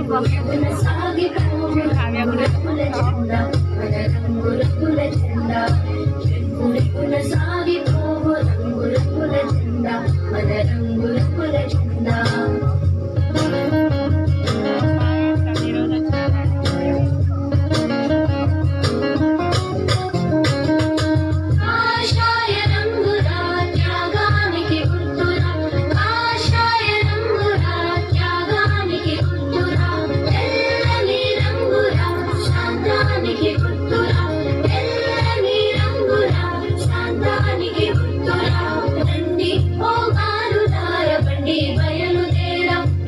సాగిపోవు రంగుల జెండా మన రంగుల జెండా సాగిపోవు రంగుల జెండా మన రంగుల జెండా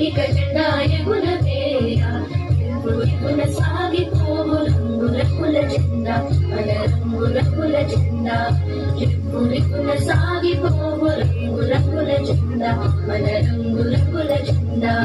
ఇక జెండా ఎగున సాగిపోవు రంగుల జెండా మన రంగుల జెండా ఎగున సాగిపోవు రంగుల జెండా మన రంగుల జెండా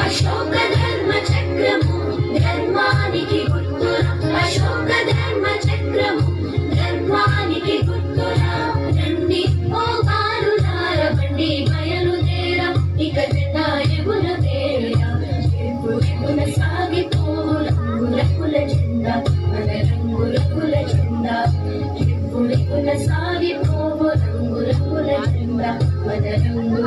అశోక ధర్మ చక్రము ధర్మానికి గుర్తురా అశోక ధర్మ చక్రము ధర్మానికి గుర్తురా రండి ఓ బాలులార బండి బయలుదేరా ఇక జెండా ఎగున వేరా ఎగున సాగిపోవు రంగుల జెండా మన రంగుల జెండా ఎగున సాగిపోవు రంగుల జెండా మన రంగు